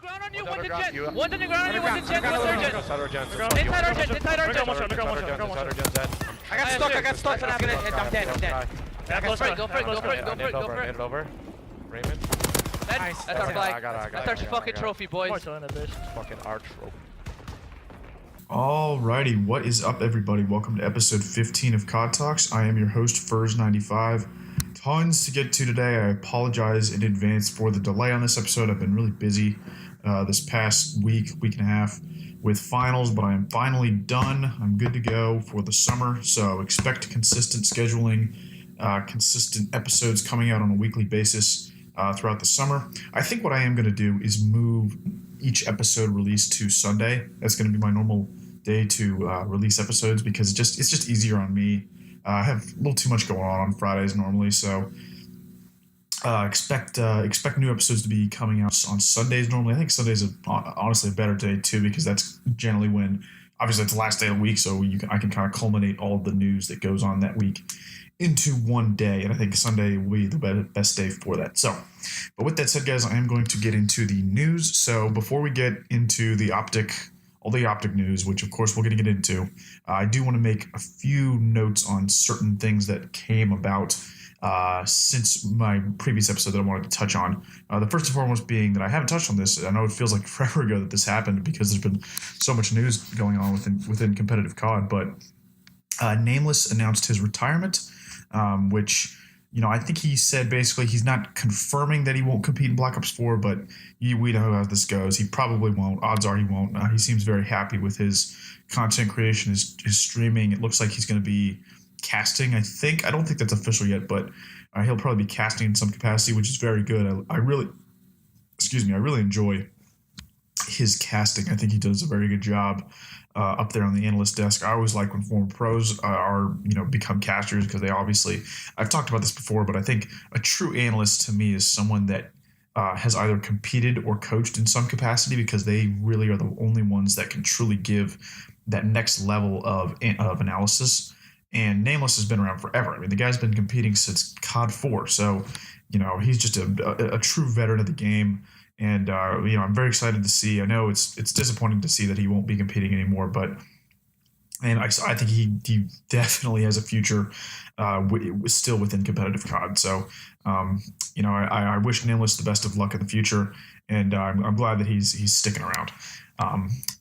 ground on you, One's one's in underground, jet. you- One's on the ground on you, one's in jet, one's urgent. Inside our jet, inside our jet. I got stuck, and I'm dead. Go for it, go for it, go for it, go for it, go for Hand it. it over. Raymond. That's our flag. That's our fucking trophy, boys. Fucking our trophy. Alrighty, what is up, everybody? Welcome to episode 15 of COD Talks. I am your host, Furs95. Tons to get to today. I apologize in advance for the delay on this episode. I've been really busy this past week and a half with finals, but I am finally done. I'm good to go for the summer, so expect consistent scheduling, consistent episodes coming out on a weekly basis throughout the summer. I think what I am going to do is move each episode release to Sunday. That's going to be my normal day to release episodes because it's just easier on me. I have a little too much going on Fridays normally, so expect new episodes to be coming out on Sundays normally. I think Sundays is honestly a better day too because that's generally when, obviously it's the last day of the week, so I can kind of culminate all of the news that goes on that week into one day, and I think Sunday will be the best day for that. So, but with that said, guys, I am going to get into the news. So before we get into all the Optic news, which of course we're going to get into, I do want to make a few notes on certain things that came about since my previous episode that I wanted to touch on. The first and foremost being that I haven't touched on this. I know it feels like forever ago that this happened because there's been so much news going on within competitive COD, but Nameless announced his retirement, which, you know, I think he said basically he's not confirming that he won't compete in Black Ops 4, but we know how this goes. He probably won't. Odds are he won't. He seems very happy with his content creation, his streaming. It looks like he's going to be casting, I think. I don't think that's official yet, but he'll probably be casting in some capacity, which is very good. I really enjoy his casting. I think he does a very good job up there on the analyst desk. I always like when former pros become casters because they obviously, I've talked about this before, but I think a true analyst to me is someone that has either competed or coached in some capacity because they really are the only ones that can truly give that next level of analysis. And Nameless has been around forever. I mean, the guy's been competing since COD 4, so he's just a true veteran of the game. And I'm very excited to see. I know it's disappointing to see that he won't be competing anymore, but I think he definitely has a future still within competitive COD. So I wish Nameless the best of luck in the future, and I'm glad that he's sticking around.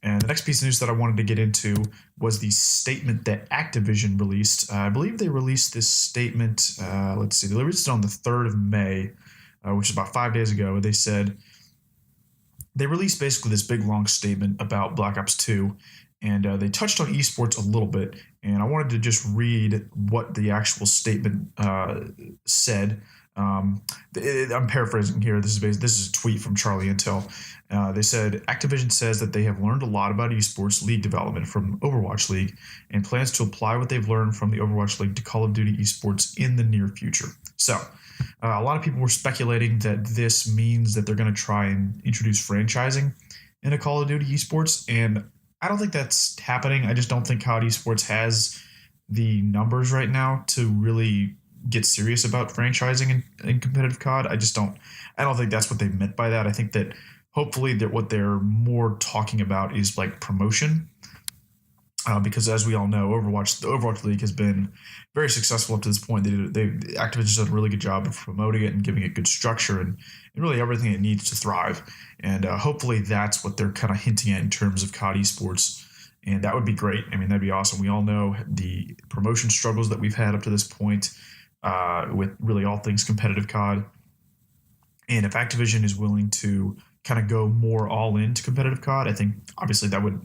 And the next piece of news that I wanted to get into was the statement that Activision released. I believe they released this statement. Let's see, they released it on the 3rd of May, which is about 5 days ago. They said. They released basically this big long statement about Black Ops 2, and they touched on esports a little bit, and I wanted to just read what the actual statement said. I'm paraphrasing here. This is a tweet from Charlie Intel. They said, Activision says that they have learned a lot about esports league development from Overwatch League and plans to apply what they've learned from the Overwatch League to Call of Duty esports in the near future. So, a lot of people were speculating that this means that they're going to try and introduce franchising in a Call of Duty esports, and I don't think that's happening. I just don't think COD esports has the numbers right now to really get serious about franchising in competitive COD. I don't think that's what they meant by that. I think that hopefully that what they're more talking about is like promotion. Because as we all know, the Overwatch League has been very successful up to this point. Activision's done a really good job of promoting it and giving it good structure and really everything it needs to thrive. And hopefully that's what they're kind of hinting at in terms of COD esports. And that would be great. I mean, that'd be awesome. We all know the promotion struggles that we've had up to this point with really all things competitive COD. And if Activision is willing to kind of go more all into competitive COD, I think obviously that would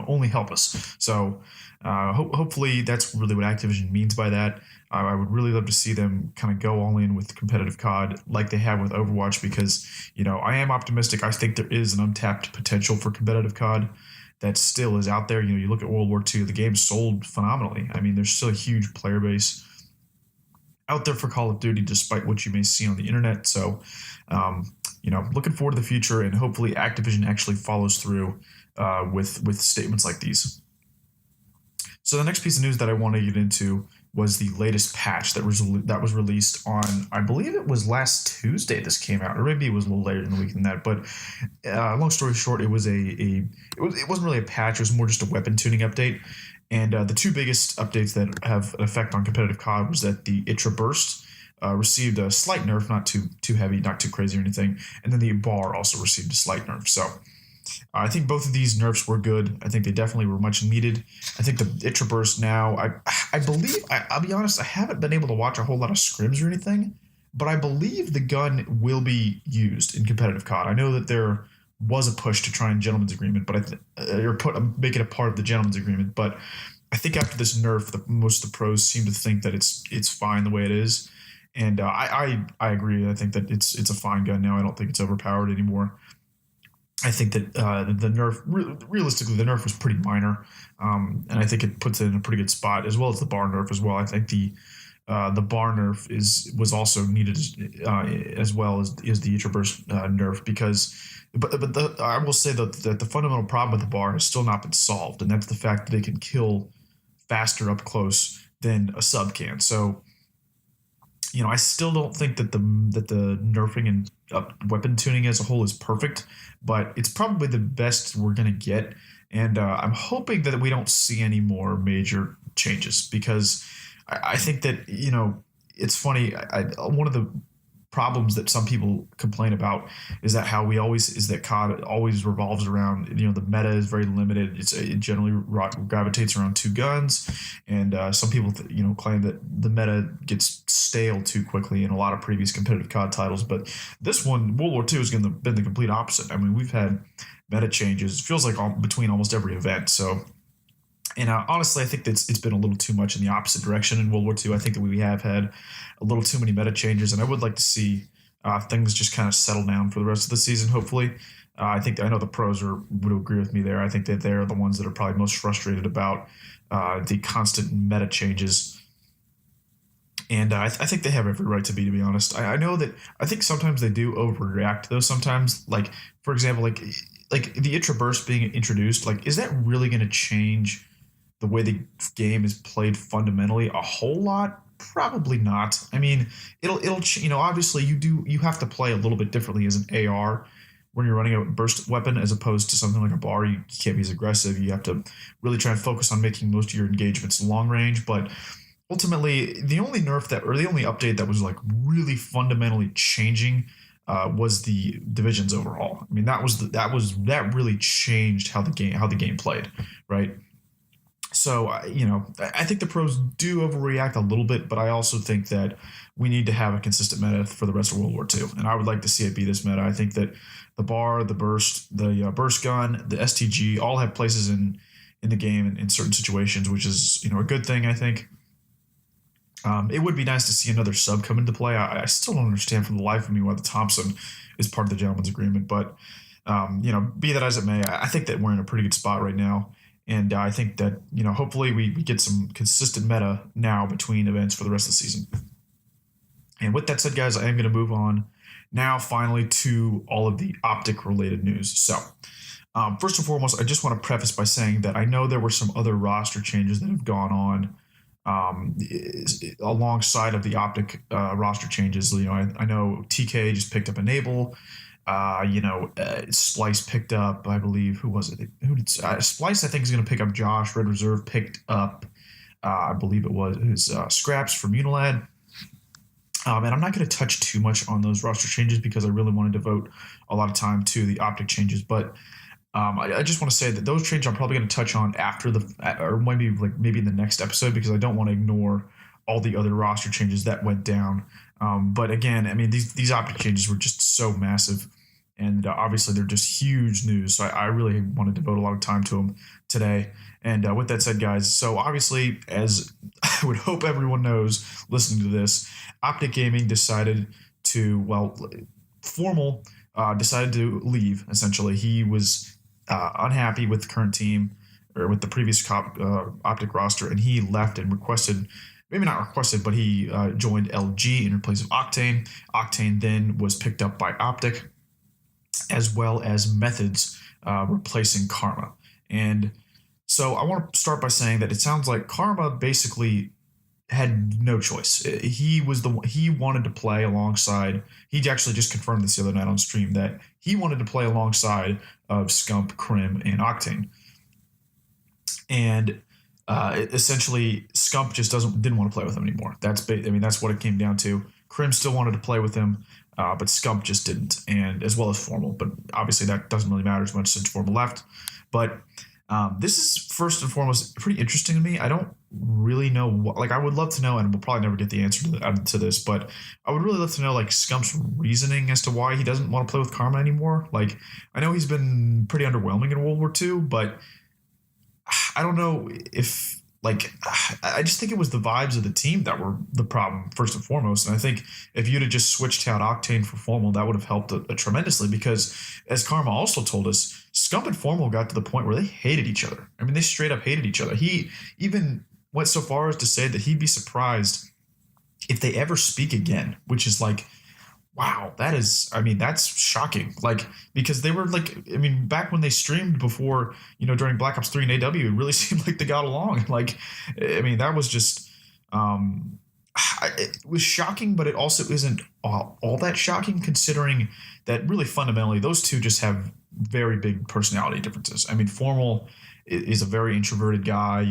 only help us. So hopefully that's really what Activision means by that. I would really love to see them kind of go all in with competitive COD like they have with Overwatch because I am optimistic. I think there is an untapped potential for competitive COD that still is out there. You look at World War II, the game sold phenomenally. I mean, there's still a huge player base out there for Call of Duty despite what you may see on the internet. So looking forward to the future, and hopefully Activision actually follows through with statements like these. So the next piece of news that I want to get into was the latest patch that was released on, I believe it was last Tuesday. This came out, or maybe it was a little later in the week than that. But long story short, it wasn't really a patch. It was more just a weapon tuning update. And the two biggest updates that have an effect on competitive COD was that the Itra Burst received a slight nerf, not too heavy, not too crazy or anything, and then the bar also received a slight nerf. So I think both of these nerfs were good. I think they definitely were much needed. I think the Itra Burst now, I believe, I'll be honest, I haven't been able to watch a whole lot of scrims or anything, but I believe the gun will be used in competitive COD. I know that there was a push to try and gentleman's agreement, but make it a part of the gentleman's agreement. But I think after this nerf, most of the pros seem to think that it's fine the way it is, and I agree. I think that it's a fine gun now. I don't think it's overpowered anymore. I think that the nerf, realistically, the nerf was pretty minor, and I think it puts it in a pretty good spot, as well as the bar nerf as well. I think the bar nerf was also needed as well as the Itra Burst nerf, because I will say that the fundamental problem with the bar has still not been solved, and that's the fact that they can kill faster up close than a sub can. So, I still don't think that the nerfing and weapon tuning as a whole is perfect, but it's probably the best we're going to get. And I'm hoping that we don't see any more major changes, because I think that, it's funny. One of the problems that some people complain about is that COD always revolves around, the meta is very limited. It generally gravitates around two guns, and some people claim that the meta gets stale too quickly in a lot of previous competitive COD titles. But this one, World War II, has been the complete opposite. I mean, we've had meta changes. It feels like between almost every event. So. And honestly, I think that it's been a little too much in the opposite direction in World War II. I think that we have had a little too many meta changes, and I would like to see things just kind of settle down for the rest of the season, hopefully. I know the pros would agree with me there. I think that they're the ones that are probably most frustrated about the constant meta changes. And I think they have every right to be honest. I know that I think sometimes they do overreact, though. Sometimes, like, for example, like the Itra Burst being introduced, like, is that really going to change the way the game is played fundamentally a whole lot? Probably not. I mean, it'll obviously you have to play a little bit differently as an AR when you're running a burst weapon, as opposed to something like a bar. You can't be as aggressive. You have to really try and focus on making most of your engagements long range. But ultimately, the only update that was like really fundamentally changing was the divisions overhaul. I mean, that really changed how the game played, right? So, I think the pros do overreact a little bit, but I also think that we need to have a consistent meta for the rest of World War II. And I would like to see it be this meta. I think that the bar, the burst, the burst gun, the STG all have places in the game in certain situations, which is, a good thing, I think. It would be nice to see another sub come into play. I still don't understand for the life of me why the Thompson is part of the gentleman's agreement. But, be that as it may, I think that we're in a pretty good spot right now. And I think that, hopefully we get some consistent meta now between events for the rest of the season. And with that said, guys, I am going to move on now finally to all of the Optic related news. So first and foremost, I just want to preface by saying that I know there were some other roster changes that have gone on alongside of the Optic roster changes. I know TK just picked up Enable. Splice picked up, I believe, who was it? Splice, I think, is going to pick up Josh. Red Reserve picked up, I believe it was his Scraps from Unilad. And I'm not going to touch too much on those roster changes because I really want to devote a lot of time to the Optic changes. But I just want to say that those changes I'm probably going to touch on after or maybe in the next episode, because I don't want to ignore all the other roster changes that went down. But again, I mean, these Optic changes were just so massive, and obviously they're just huge news. So I really want to devote a lot of time to them today. And with that said, guys, so obviously, as I would hope everyone knows listening to this, Optic Gaming decided to, decided to leave, essentially. He was unhappy with the current team, or with the previous Optic roster, and he left and requested, maybe not requested, but he joined LG in place of Octane. Octane then was picked up by Optic, as well as Methods replacing Karma. And so I want to start by saying that it sounds like Karma basically had no choice. He wanted to play alongside. He actually just confirmed this the other night on stream that he wanted to play alongside of Scump, Crim, and Octane. And essentially, Scump just didn't want to play with him anymore. That's what it came down to. Crim still wanted to play with him, but Scump just didn't, and as well as Formal. But obviously, that doesn't really matter as much since Formal left. But this is first and foremost pretty interesting to me. I don't really know I would love to know, and we'll probably never get the answer to this, but I would really love to know Scump's reasoning as to why he doesn't want to play with Karma anymore. I know he's been pretty underwhelming in World War II, but I don't know if I just think it was the vibes of the team that were the problem first and foremost. And I think if you'd have just switched out Octane for Formal, that would have helped tremendously, because as Karma also told us, Scump and Formal got to the point where they hated each other. I mean, they straight up hated each other. He even went so far as to say that he'd be surprised if they ever speak again, which is wow, that's shocking. Because they were back when they streamed before, during Black Ops 3 and AW, it really seemed like they got along. That was just, it was shocking, but it also isn't all that shocking, considering that really fundamentally those two just have very big personality differences. Formal is a very introverted guy.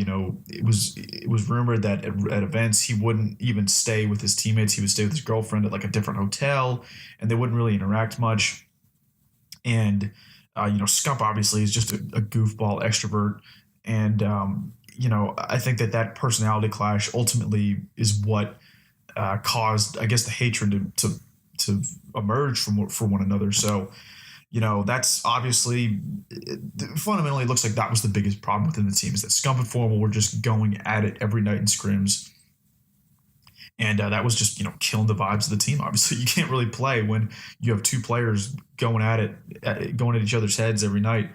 It was rumored that at events he wouldn't even stay with his teammates. He would stay with his girlfriend at a different hotel, and they wouldn't really interact much. And Scump obviously is just a goofball extrovert, and I think that personality clash ultimately is what caused, I guess, the hatred to emerge for one another. So. That's obviously fundamentally, it looks like that was the biggest problem within the team, is that Scump and Formal were just going at it every night in scrims. And that was just, killing the vibes of the team. Obviously, you can't really play when you have two players going at each other's heads every night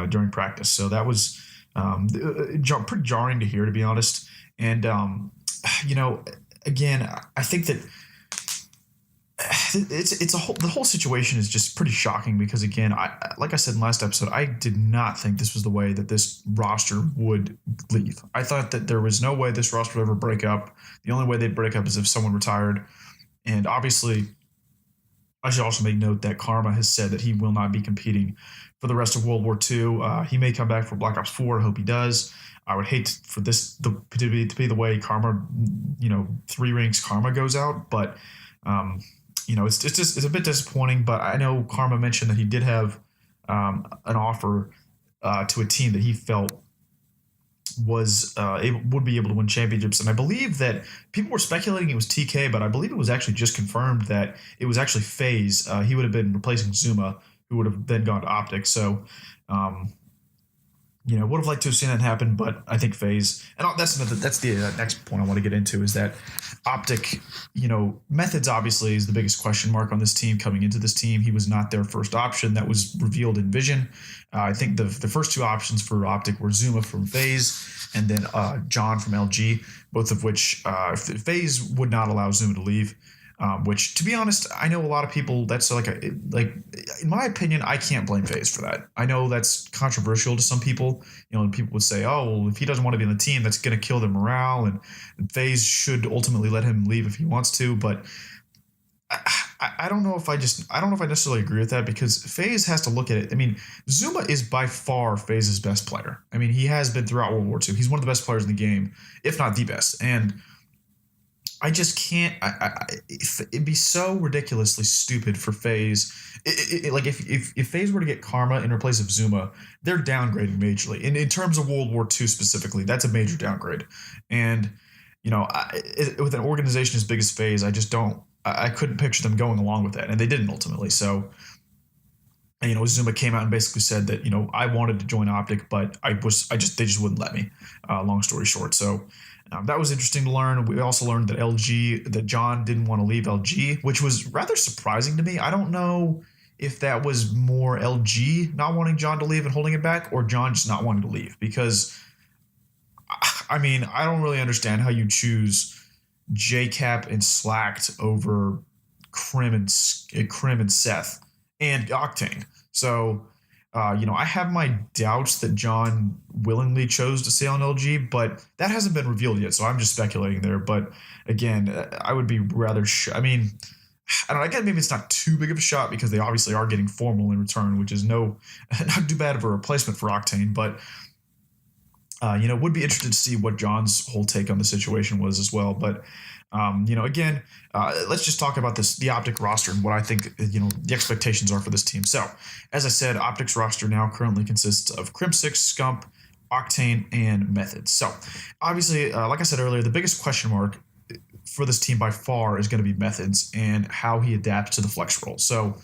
during practice. So that was pretty jarring to hear, to be honest. And, again, I think that the whole situation is just pretty shocking, because again, like I said in last episode, I did not think this was the way that this roster would leave. I thought that there was no way this roster would ever break up. The only way they'd break up is if someone retired. And obviously, I should also make note that Karma has said that he will not be competing for the rest of World War II. He may come back for Black Ops 4. I hope he does. I would hate for this to be the way Karma, 3 ranks Karma goes out, but it's a bit disappointing. But I know Karma mentioned that he did have an offer to a team that he felt would be able to win championships. And I believe that people were speculating it was TK, but I believe it was actually just confirmed that it was actually FaZe. He would have been replacing Zuma, who would have then gone to Optic. So, would have liked to have seen that happen, but I think FaZe, and that's the next point I want to get into, is that Optic, Methods obviously is the biggest question mark on this team coming into this team. He was not their first option. That was revealed in Vision. I think the first 2 options for Optic were Zuma from FaZe and then John from LG, both of which FaZe would not allow Zuma to leave. Which, to be honest, I know a lot of people, that's in my opinion, I can't blame FaZe for that. I know that's controversial to some people. People would say, oh, well, if he doesn't want to be on the team, that's going to kill their morale, and FaZe should ultimately let him leave if he wants to. But I don't know if I necessarily agree with that, because FaZe has to look at it. Zuma is by far FaZe's best player. He has been throughout World War II. He's one of the best players in the game, if not the best. And I just can't. It'd be so ridiculously stupid for FaZe. If FaZe were to get Karma in place of Zuma, they're downgrading majorly. In terms of World War II specifically, that's a major downgrade. And with an organization as big as FaZe, I couldn't picture them going along with that, and they didn't ultimately. So, Zuma came out and basically said that I wanted to join Optic, but they just wouldn't let me. Long story short, so. That was interesting to learn. We also learned that John didn't want to leave LG, which was rather surprising to me. I don't know if that was more LG not wanting John to leave and holding it back, or John just not wanting to leave. Because, I don't really understand how you choose JCap and Slacked over Crim and Seth and Octane. So, I have my doubts that John willingly chose to stay on LG, but that hasn't been revealed yet, so I'm just speculating there. But again, I would be rather I mean, I don't know, I guess maybe it's not too big of a shot because they obviously are getting Formal in return, which is not too bad of a replacement for Octane, but would be interested to see what John's whole take on the situation was as well. But again, let's just talk about the Optic roster and what I think, the expectations are for this team. So, as I said, Optic's roster now currently consists of Crim6, Scump, Octane, and Methods. So, obviously, like I said earlier, the biggest question mark for this team by far is going to be Methods and how he adapts to the flex role. So,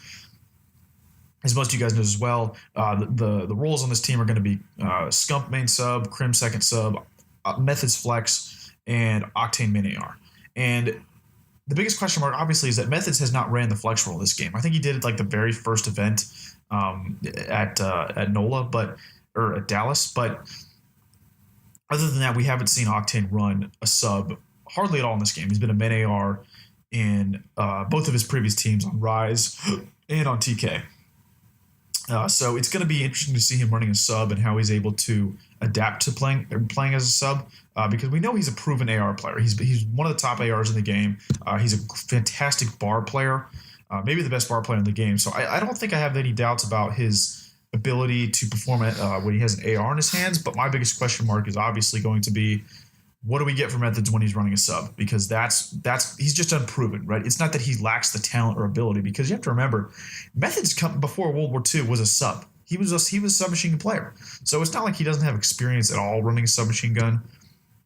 as most of you guys know as well, the roles on this team are going to be Scump main sub, Crim second sub, Methods flex, and Octane main AR. And the biggest question mark, obviously, is that Methods has not ran the flex role this game. I think he did it like the very first event at NOLA, or at Dallas. But other than that, we haven't seen Octane run a sub hardly at all in this game. He's been a main AR in both of his previous teams on Rise and on TK. So it's going to be interesting to see him running a sub and how he's able to adapt to playing as a sub, because we know he's a proven AR player. He's one of the top ARs in the game. He's a fantastic bar player, maybe the best bar player in the game. So I don't think I have any doubts about his ability to perform when he has an AR in his hands. But my biggest question mark is obviously going to be, what do we get from Methods when he's running a sub? Because he's just unproven, right? It's not that he lacks the talent or ability, because you have to remember, Methods before World War II was a sub. He was a submachine gun player, so it's not like he doesn't have experience at all running a submachine gun.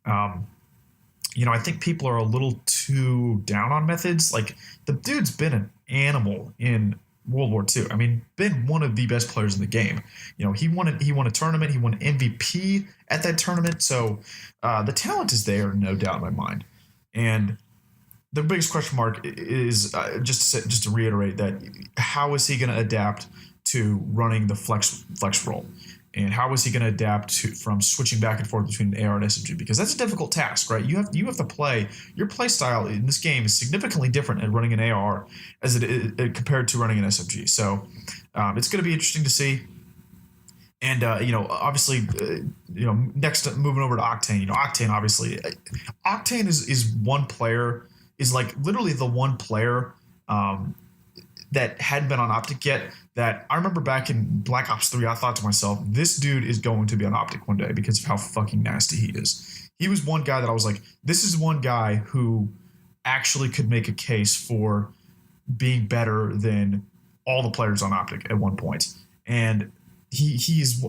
I think people are a little too down on Methods. Like, the dude's been an animal in World War II. I mean, been one of the best players in the game. He won a tournament. He won MVP at that tournament. So the talent is there, no doubt in my mind. And the biggest question mark is just to reiterate that, how is he going to adapt to running the flex role? And how is he going to adapt from switching back and forth between an AR and SMG? Because that's a difficult task, right? You have to play. Your play style in this game is significantly different at running an AR as it is compared to running an SMG. So it's going to be interesting to see. And obviously, next moving over to Octane. Octane obviously, Octane is one player, is like literally the one player that hadn't been on Optic yet, that I remember back in Black Ops 3, I thought to myself, this dude is going to be on Optic one day because of how fucking nasty he is. He was one guy that I was like, this is one guy who actually could make a case for being better than all the players on Optic at one point. And he's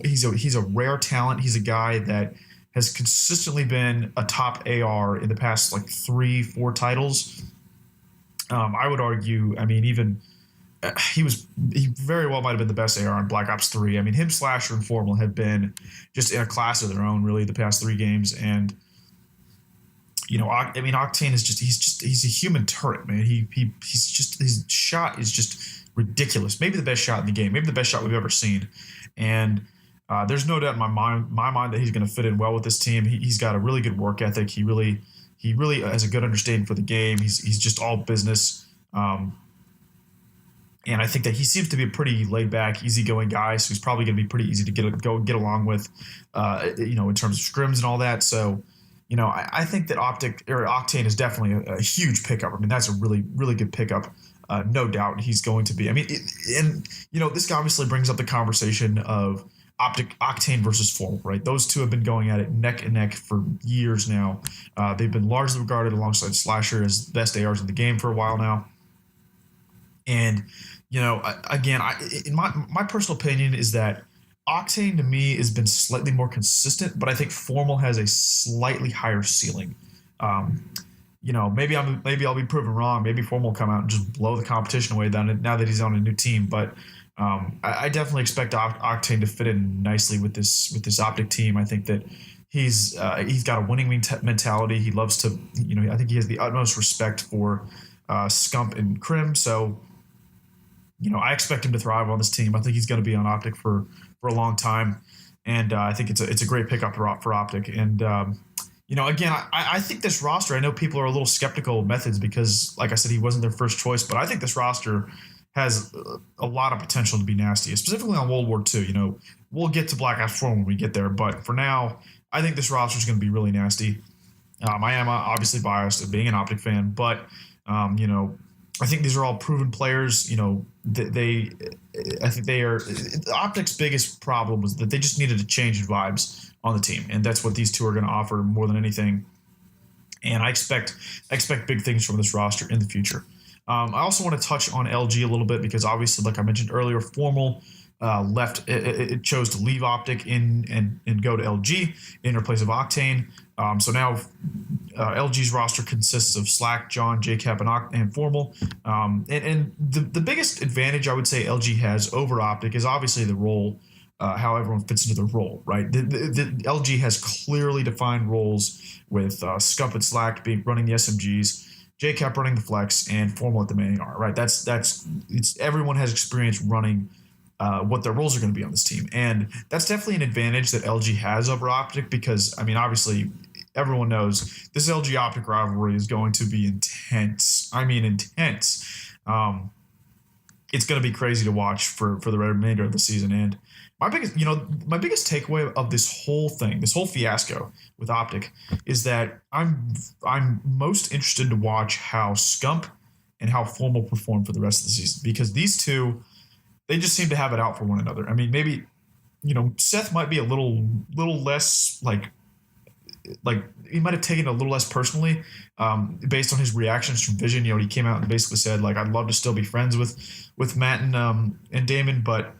a rare talent. He's a guy that has consistently been a top AR in the past like 3-4 titles. I would argue, even he very well might have been the best AR in Black Ops 3. Him, Slasher, and Formal have been just in a class of their own, really, the past 3 games. And Octane is he's a human turret, man. He's just, his shot is just ridiculous. Maybe the best shot in the game. Maybe the best shot we've ever seen. And there's no doubt in my mind that he's going to fit in well with this team. He's got a really good work ethic. He really has a good understanding for the game. He's just all business. And I think that he seems to be a pretty laid-back, easygoing guy, so he's probably going to be pretty easy to get along with, in terms of scrims and all that. So, I think that Octane is definitely a huge pickup. That's a really, really good pickup. No doubt he's going to be. This guy obviously brings up the conversation of Octane versus Formal, right? Those two have been going at it neck and neck for years now. They've been largely regarded alongside Slasher as the best ARs in the game for a while now. And, again, in my personal opinion is that Octane to me has been slightly more consistent, but I think Formal has a slightly higher ceiling. Maybe I'll be proven wrong. Maybe Formal will come out and just blow the competition away now that he's on a new team. But I definitely expect Octane to fit in nicely with this Optic team. I think that he's got a winning mentality. He loves to, I think he has the utmost respect for Scump and Crim. So, I expect him to thrive on this team. I think he's going to be on Optic for a long time, and I think it's a great pickup for Optic. And again, I think this roster, I know people are a little skeptical of Methods because, like I said, he wasn't their first choice, but I think this roster has a lot of potential to be nasty, specifically on World War II. You know, we'll get to Black Ops 4 when we get there, but for now, I think this roster is going to be really nasty. I am obviously biased of being an Optic fan, but you know, I think these are all proven players. You know, I think they are. Optic's biggest problem was that they just needed a change in vibes on the team, and that's what these two are going to offer more than anything. And I expect big things from this roster in the future. I also want to touch on LG a little bit because obviously, like I mentioned earlier, Formal left. It chose to leave Optic and go to LG in place of Octane. So now LG's roster consists of Slack, John, JCap, and Formal. And the biggest advantage I would say LG has over Optic is obviously the role, how everyone fits into their role, right? The LG has clearly defined roles with Scump and Slack running the SMGs, JCap running the Flex, and Formal at the main AR, right? Everyone has experience running what their roles are going to be on this team. And that's definitely an advantage that LG has over Optic because, I mean, obviously, everyone knows this LG Optic rivalry is going to be intense. I mean, intense. It's going to be crazy to watch for the remainder of the season. And my biggest takeaway of this whole thing, this whole fiasco with Optic, is that I'm most interested to watch how Scump and how Formal perform for the rest of the season because these two, they just seem to have it out for one another. I mean, maybe, you know, Seth might be a little less like he might have taken it a little less personally based on his reactions from Vision. You know, he came out and basically said, like, I'd love to still be friends with Matt and Damon, but,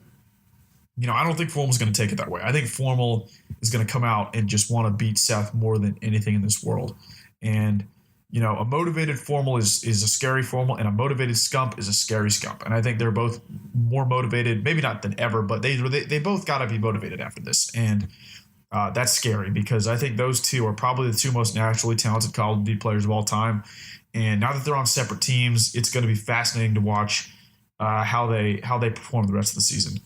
you know, I don't think Formal's going to take it that way. I think Formal is going to come out and just want to beat Seth more than anything in this world. And, you know, a motivated Formal is a scary Formal, and a motivated Scump is a scary Scump. And I think they're both more motivated, maybe not than ever, but they both got to be motivated after this. And that's scary because I think those two are probably the two most naturally talented Call of Duty players of all time. And now that they're on separate teams, it's going to be fascinating to watch how they perform the rest of the season.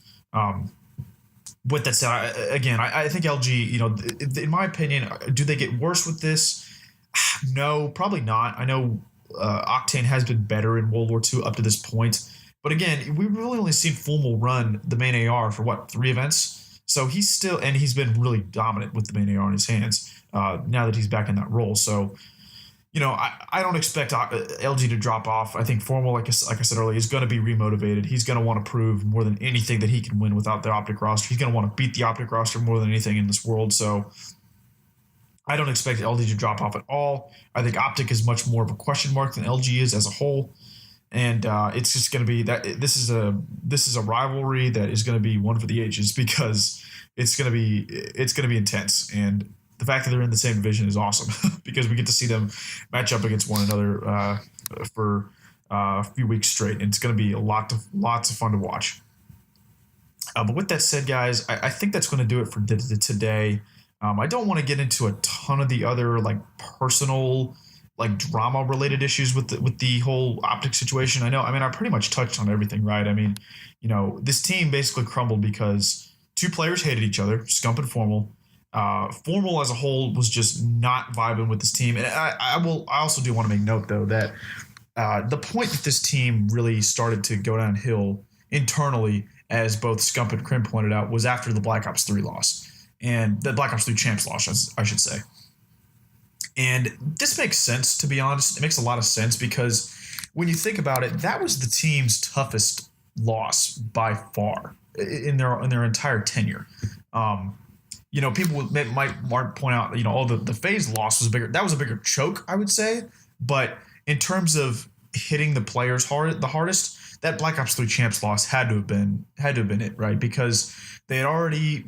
With that said, I think LG, you know, in my opinion, do they get worse with this? No, probably not. I know Octane has been better in World War II up to this point. But again, we've really only seen Formal run the main AR for 3 events? So he's been really dominant with the main AR in his hands now that he's back in that role. So, you know, I don't expect LG to drop off. I think Formal, like I said earlier, is going to be remotivated. He's going to want to prove more than anything that he can win without the Optic roster. He's going to want to beat the Optic roster more than anything in this world. So I don't expect LG to drop off at all. I think Optic is much more of a question mark than LG is as a whole. And it's just going to be that this is a rivalry that is going to be one for the ages because it's going to be intense. And the fact that they're in the same division is awesome because we get to see them match up against one another for a few weeks straight. And it's going to be lots of fun to watch. But with that said, guys, I think that's going to do it for today. I don't want to get into a ton of the other personal drama related issues with the whole Optic situation. I pretty much touched on everything, right? I mean, you know, this team basically crumbled because 2 players hated each other, Scump and Formal. Formal as a whole was just not vibing with this team. And I also do want to make note though that the point that this team really started to go downhill internally, as both Scump and Krim pointed out, was after the Black Ops 3 loss. And the Black Ops 3 champs loss, I should say. And this makes sense, to be honest. It makes a lot of sense because when you think about it, that was the team's toughest loss by far in their entire tenure. You know, people might point out, you know, the FaZe loss was bigger. That was a bigger choke, I would say. But in terms of hitting the players the hardest, that Black Ops 3 champs loss had to have been it, right? Because they had already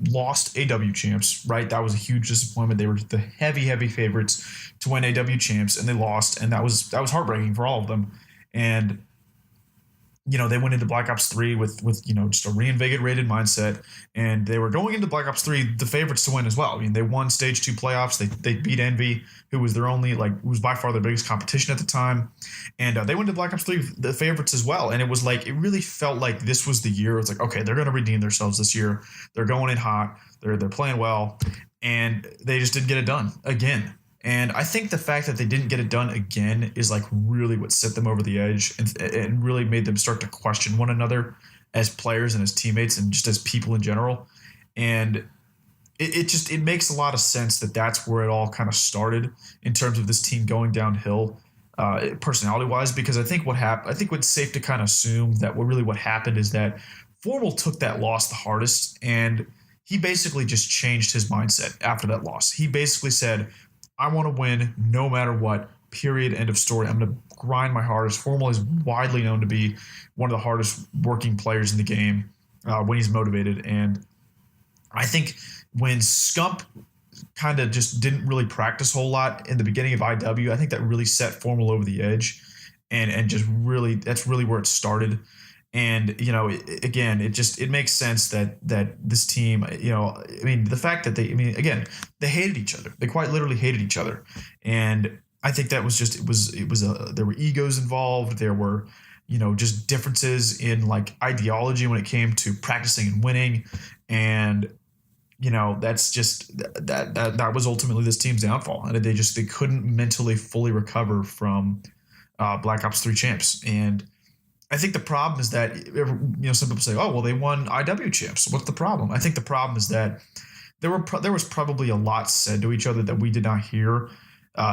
lost AW champs, right? That was a huge disappointment. They were the heavy favorites to win AW champs, and they lost, and that was heartbreaking for all of them. And you know, they went into Black Ops 3 with you know, just a reinvigorated mindset, and they were going into Black Ops 3 the favorites to win as well. I mean, they won Stage 2 playoffs. They beat Envy, who was their only, who was by far their biggest competition at the time, and they went to Black Ops 3 the favorites as well. And it was it really felt like this was the year. It's okay, they're going to redeem themselves this year. They're going in hot. They're playing well, and they just didn't get it done again. And I think the fact that they didn't get it done again is like really what set them over the edge and really made them start to question one another as players and as teammates and just as people in general. And it makes a lot of sense that that's where it all kind of started in terms of this team going downhill, personality wise, because I think what's safe to kind of assume that what happened is that Formal took that loss the hardest, and he basically just changed his mindset after that loss. He basically said, I want to win no matter what, period, end of story. I'm going to grind my hardest. Formal is widely known to be one of the hardest working players in the game when he's motivated. And I think when Scump kind of just didn't really practice a whole lot in the beginning of IW, I think that really set Formal over the edge. And just really, that's really where it started. And, you know, it makes sense that this team, you know, I mean, the fact that they hated each other. They quite literally hated each other. And I think that was just, there were egos involved. There were, you know, just differences in like ideology when it came to practicing and winning. And, you know, that's just, that was ultimately this team's downfall. And they couldn't mentally fully recover from Black Ops 3 champs. And I think the problem is that, you know, some people say, oh, well, they won IW champs. What's the problem? I think the problem is that there was probably a lot said to each other that we did not hear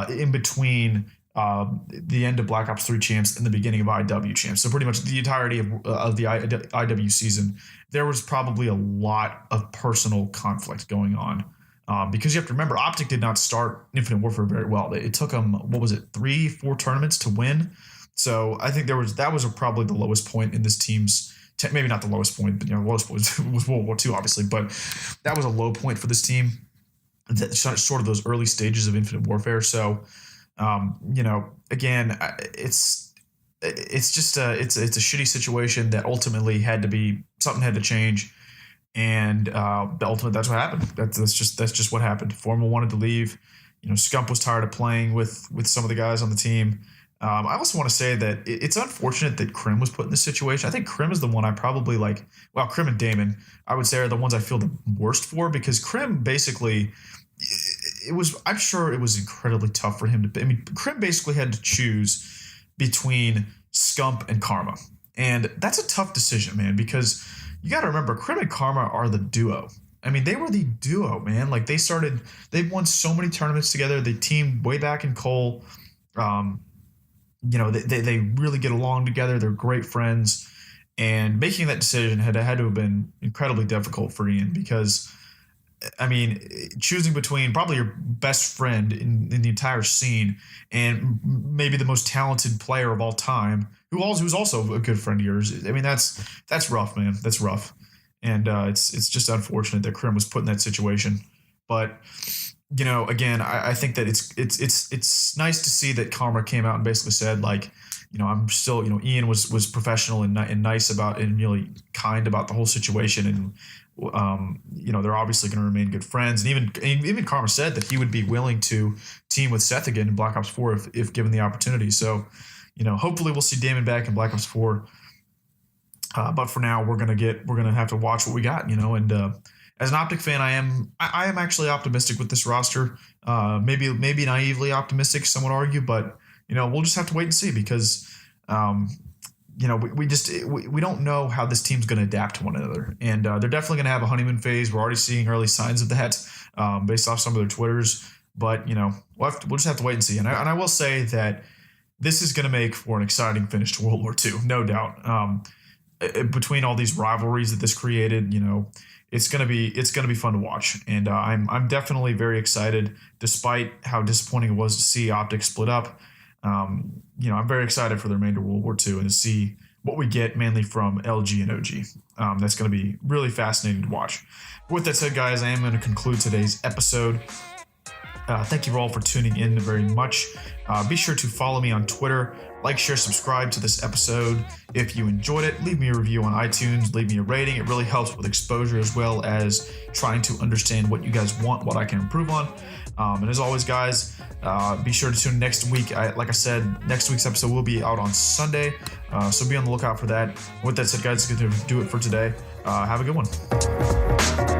in between the end of Black Ops 3 champs and the beginning of IW champs. So pretty much the entirety of the IW season, there was probably a lot of personal conflict going on. Because you have to remember, Optic did not start Infinite Warfare very well. It took them, 3-4 tournaments to win. So I think that was probably the lowest point in this team's, maybe not the lowest point, but, you know, the lowest point was World War II, obviously, but that was a low point for this team, sort of those early stages of Infinite Warfare. So, you know, again, it's just it's a shitty situation that ultimately something had to change. And ultimately, that's what happened. That's just what happened. Formal wanted to leave. You know, Scump was tired of playing with some of the guys on the team. I also want to say that it's unfortunate that Krim was put in this situation. I think Krim is the one I probably like. Well, Krim and Damon, I would say, are the ones I feel the worst for, because Krim basically, I'm sure it was incredibly tough for him to. I mean, Krim basically had to choose between Scump and Karma, and that's a tough decision, man, because you got to remember, Krim and Karma are the duo. I mean, they were the duo, man. Like they've won so many tournaments together. They teamed way back in Cole. You know, they really get along together. They're great friends, and making that decision had to have been incredibly difficult for Ian, because, I mean, choosing between probably your best friend in the entire scene and maybe the most talented player of all time, who's also a good friend of yours. I mean, that's rough, man. That's rough, and it's just unfortunate that Krim was put in that situation, but. You know, again, I think that it's nice to see that Karma came out and basically said, like, you know, I'm still, you know, Ian was professional and nice about and really kind about the whole situation, and you know, they're obviously going to remain good friends. And even Karma said that he would be willing to team with Seth again in Black Ops 4 if given the opportunity. So, you know, hopefully we'll see Damon back in Black Ops 4. But for now, we're gonna have to watch what we got, you know, and. As an Optic fan, I am actually optimistic with this roster. Maybe naively optimistic, some would argue, but you know, we'll just have to wait and see, because you know, we don't know how this team's going to adapt to one another, and they're definitely going to have a honeymoon phase. We're already seeing early signs of that based off some of their Twitters, but you know, we'll just have to wait and see. And I will say that this is going to make for an exciting finish to World War II, no doubt. Between all these rivalries that this created, you know. It's gonna be fun to watch, and I'm definitely very excited, despite how disappointing it was to see Optic split up. You know, I'm very excited for the remainder of World War II and to see what we get mainly from LG and OG. That's going to be really fascinating to watch. With that said, guys, I am going to conclude today's episode. Thank you all for tuning in very much. Be sure to follow me on Twitter. Like, share, subscribe to this episode. If you enjoyed it, leave me a review on iTunes. Leave me a rating. It really helps with exposure, as well as trying to understand what you guys want, what I can improve on. And as always, guys, be sure to tune in next week. Like I said, next week's episode will be out on Sunday. So be on the lookout for that. With that said, guys, it's going to do it for today. Have a good one.